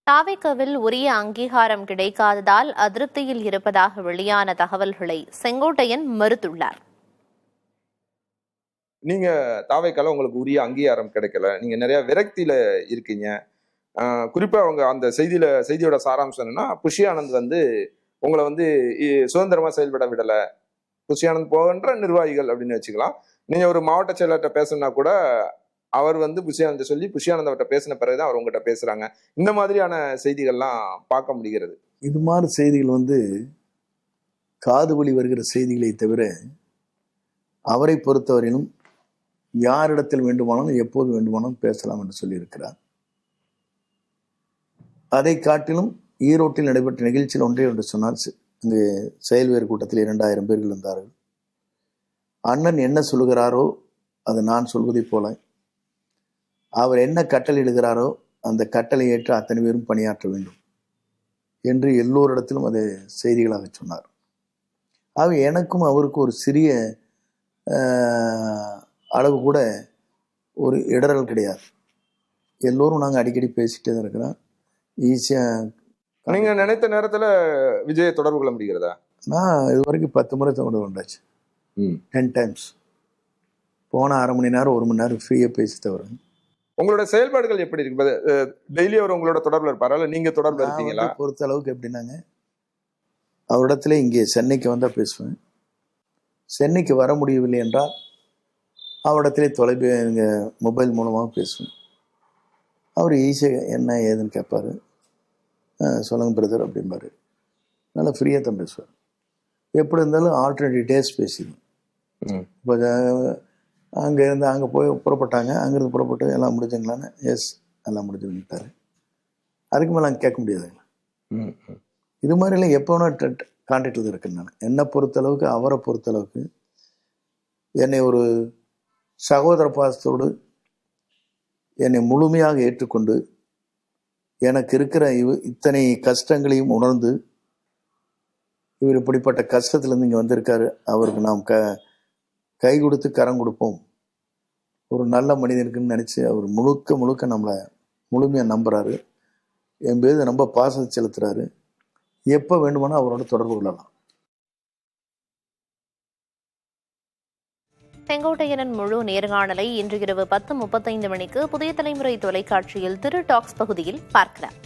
தாவேக்காவில் உரிய அங்கீகாரம் கிடைக்காததால் அதிருப்தியில் இருப்பதாக வெளியான தகவல்களை செங்கோட்டையன் மறுத்துள்ளார். நீங்க தாவேக்கால உங்களுக்கு உரிய அங்கீகாரம் கிடைக்கல, நீங்க நிறைய விரக்தியில இருக்கீங்க. குறிப்பா அவங்க அந்த செய்தியோட சாராம்சம் என்னன்னா, புஷி ஆனந்த் வந்து உங்களை வந்து சுதந்திரமா செயல்பட விடல, புஷி ஆனந்த் போகின்ற நிர்வாகிகள் அப்படின்னு வச்சுக்கலாம். நீங்க ஒரு மாவட்ட செயலர்கிட்ட பேசணும்னா கூட அவர் வந்து புஷி ஆனந்த் சொல்லி புஷி ஆனந்த் அவர்கிட்ட பேசின பிறகுதான் அவர் உங்ககிட்ட பேசுறாங்க. இந்த மாதிரியான செய்திகள்லாம் பார்க்க முடிகிறது. இது மாதிரி செய்திகள் வந்து காது வழி வருகிற செய்திகளை தவிர அவரை பொறுத்தவரையிலும் யாரிடத்தில் வேண்டுமானாலும் எப்போது வேண்டுமானாலும் பேசலாம் என்று சொல்லியிருக்கிறார். அதை காட்டிலும் ஈரோட்டில் நடைபெற்ற நிகழ்ச்சியில் ஒன்று சொன்னார். இங்கு செயல்வேறு கூட்டத்தில் 2000 பேர்கள் இருந்தார்கள். அண்ணன் என்ன சொல்லுகிறாரோ அது நான் சொல்வதை போல, அவர் என்ன கட்டளையிடுகிறாரோ அந்த கட்டளை ஏற்று அத்தனை பேரும் பணியாற்ற வேண்டும் என்று எல்லோரிடத்திலும் அதை செய்திகளாக சொன்னார். ஆக எனக்கும் அவருக்கும் ஒரு சிறிய அளவு கூட ஒரு இடரல் கிடையாது. எல்லோரும் நாங்கள் அடிக்கடி பேசிட்டே தான் இருக்கிறோம். ஈஸியாக நீங்க நினைத்த நேரத்துல விஜயை தொடர்பு கொள்ள முடிகிறதா? நான் இது வரைக்கும் 10 முறை தொடர்பு கொண்டாச்சு. 10 times. போன அரை மணி நேரம் 1 மணி நேரம் ஃப்ரீயாக பேசிட்டு வரேன். உங்களோட செயல்பாடுகள் எப்படி இருக்கு? டெய்லி அவர் உங்களோட தொடர்புல இருப்பாரா, இல்ல நீங்க தொடர்புல இருக்கீங்களா? பொறுத்த அளவுக்கு எப்படின்னாங்க, அவரிடத்துல இங்கே சென்னைக்கு வந்தா பேசுவேன். சென்னைக்கு வர முடியவில்லை என்றால் அவரிடத்திலே மொபைல் மூலமாக பேசுவேன். அவர் ஈஸியாக என்ன ஏதுன்னு கேட்பாரு. சொல்லுங்க பிரதர் அப்படிம்பாரு. நல்லா ஃப்ரீயாக தான் பேசுவார். எப்படி இருந்தாலும் ஆல்டர்னேட்டிவ் டேஸ் பேசிடுவோம். இப்போ அங்கேருந்து அங்கே போய் புறப்பட்டாங்க, அங்கேருந்து புறப்பட்டு எல்லாம் முடிஞ்சுங்களான்னு, எஸ் எல்லாம் முடிஞ்சுட்டாரு. அதுக்கு மேலே அங்கே கேட்க முடியாதுங்களா? இது மாதிரிலாம் எப்போ வேணால் கான்டாக்டில் இருக்கேன் நான். என்னை பொறுத்தளவுக்கு, அவரை பொறுத்தளவுக்கு என்னை ஒரு சகோதர பாசத்தோடு என்னை முழுமையாக ஏற்றுக்கொண்டு எனக்கு இருக்கிற இத்தனை கஷ்டங்களையும் உணர்ந்து, இவர் இப்படிப்பட்ட கஷ்டத்திலேருந்து இங்கே வந்திருக்காரு, அவருக்கு நாம் கை கொடுத்து கரம் கொடுப்போம், ஒரு நல்ல மனிதனுக்குன்னு நினச்சி அவர் முழுக்க நம்மளை முழுமையாக நம்புகிறாரு. என் பேர் ரொம்ப பாசம் செலுத்துகிறாரு. எப்போ வேண்டுமானா அவரோட தொடர்பு கொள்ளலாம். செங்கோட்டையனின் முழு நேர்காணலை இன்று இரவு 10:35 மணிக்கு புதிய தலைமுறை தொலைக்காட்சியில் திரு டாக்ஸ் பகுதியில் பார்க்கலாம்.